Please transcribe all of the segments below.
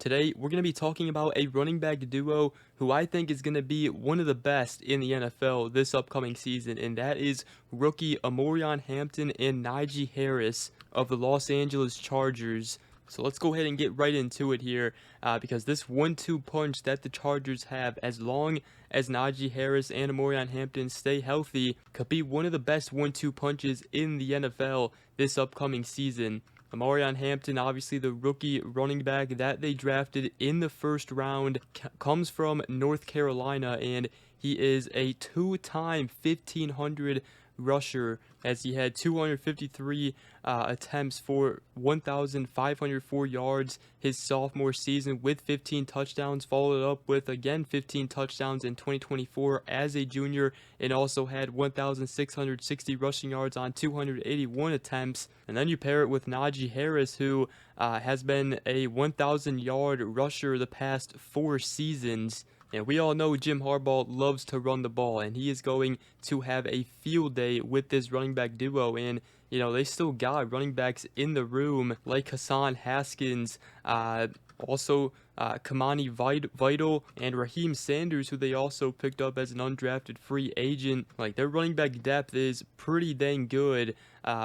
today we're going to be talking about a running back duo who I think is going to be one of the best in the NFL this upcoming season, and that is rookie Omarion Hampton and Najee Harris of the Los Angeles Chargers. So let's go ahead and get right into it here, because this 1-2 punch that the Chargers have, as long as Najee Harris and Omarion Hampton stay healthy, could be one of the best 1-2 punches in the NFL this upcoming season. Omarion Hampton, obviously the rookie running back that they drafted in the first round, comes from North Carolina, and he is a two-time 1,500 rusher, as he had 253 attempts for 1,504 yards his sophomore season with 15 touchdowns, followed up with again 15 touchdowns in 2024 as a junior, and also had 1,660 rushing yards on 281 attempts. And then you pair it with Najee Harris, who has been a 1,000-yard rusher the past 4 seasons. And we all know Jim Harbaugh loves to run the ball, and he is going to have a field day with this running back duo. And they still got running backs in the room like Hassan Haskins, also Kamani Vital, and Raheem Sanders, who they also picked up as an undrafted free agent. Like, their running back depth is pretty dang good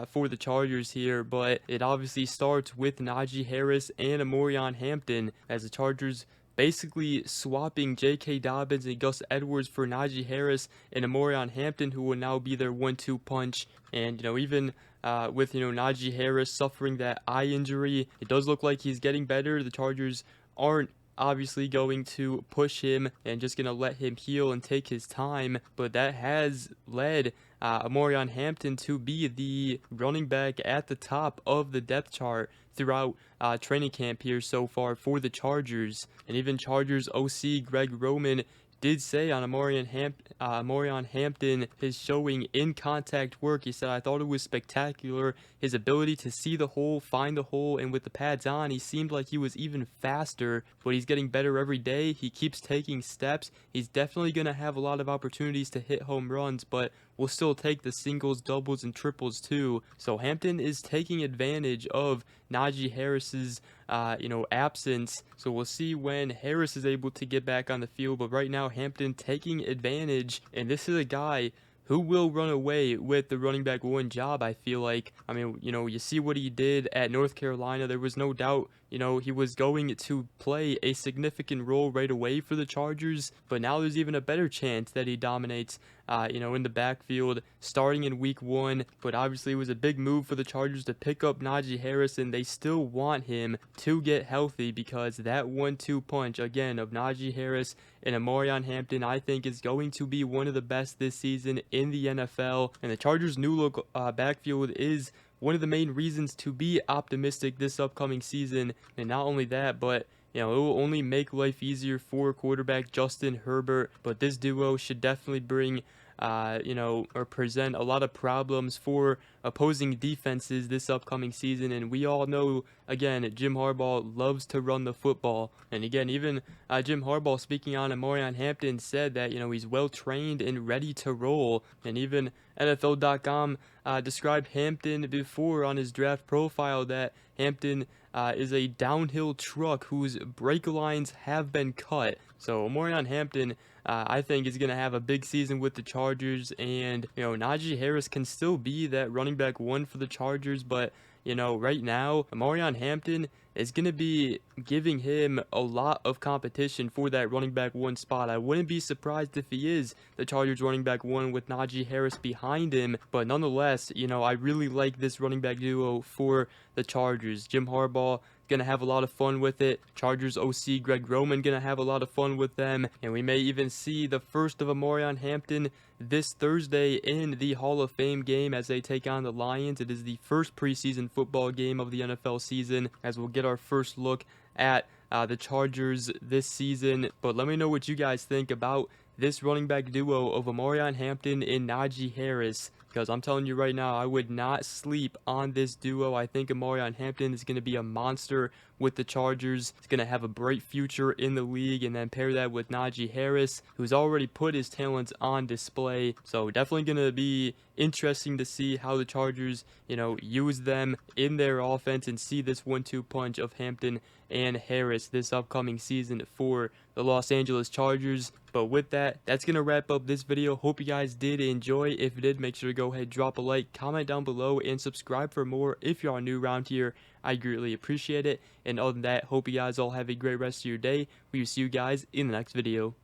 for the Chargers here, but it obviously starts with Najee Harris and Omarion Hampton, as the Chargers basically swapping J.K. Dobbins and Gus Edwards for Najee Harris and Omarion Hampton, who will now be their 1-2 punch. And even with Najee Harris suffering that eye injury, it does look like he's getting better. The Chargers aren't obviously going to push him and just going to let him heal and take his time, but that has led Omarion Hampton to be the running back at the top of the depth chart throughout training camp here so far for the Chargers. And even Chargers OC Greg Roman did say on Omarion Hampton, his showing in contact work, he said, "I thought it was spectacular. His ability to see the hole, find the hole, and with the pads on, he seemed like he was even faster, but he's getting better every day. He keeps taking steps. He's definitely going to have a lot of opportunities to hit home runs, but we'll still take the singles, doubles, and triples too." So Hampton is taking advantage of Najee Harris's absence. So we'll see when Harris is able to get back on the field, but right now Hampton taking advantage, and this is a guy who will run away with the running back one job, I feel like. I mean, you see what he did at North Carolina. There was no doubt, he was going to play a significant role right away for the Chargers, but now there's even a better chance that he dominates, in the backfield starting in week 1. But obviously it was a big move for the Chargers to pick up Najee Harris, and they still want him to get healthy, because that 1-2 punch, again, of Najee Harris and Omarion Hampton, I think is going to be one of the best this season in the NFL. And the Chargers' new look backfield is one of the main reasons to be optimistic this upcoming season. And not only that, but it will only make life easier for quarterback Justin Herbert. But this duo should definitely bring or present a lot of problems for opposing defenses this upcoming season. And we all know, again, Jim Harbaugh loves to run the football. And again, even Jim Harbaugh, speaking on Omarion Hampton, said that he's well trained and ready to roll. And even NFL.com described Hampton before on his draft profile that Hampton is a downhill truck whose brake lines have been cut. So Omarion Hampton, I think, is going to have a big season with the Chargers. And Najee Harris can still be that running back one for the Chargers, but right now Omarion Hampton is going to be giving him a lot of competition for that running back one spot. I wouldn't be surprised if he is the Chargers running back one with Najee Harris behind him, but nonetheless, I really like this running back duo for the Chargers. Jim Harbaugh gonna have a lot of fun with it. Chargers OC Greg Roman gonna have a lot of fun with them, and we may even see the first of Omarion Hampton this Thursday in the Hall of Fame game as they take on the Lions. It is the first preseason football game of the NFL season, as we'll get our first look at the Chargers this season. But let me know what you guys think about this running back duo of Omarion Hampton and Najee Harris. because I'm telling you right now, I would not sleep on this duo. I think Omarion Hampton is going to be a monster with the Chargers. He's going to have a bright future in the league, and then pair that with Najee Harris, who's already put his talents on display. So definitely going to be interesting to see how the Chargers, use them in their offense and see this 1-2 punch of Hampton and Harris this upcoming season for the Los Angeles Chargers. But with that, that's going to wrap up this video. Hope you guys did enjoy. If you did, make sure to go ahead, drop a like, comment down below, and subscribe for more if you are new around here. I greatly appreciate it. And other than that, hope you guys all have a great rest of your day. We will see you guys in the next video.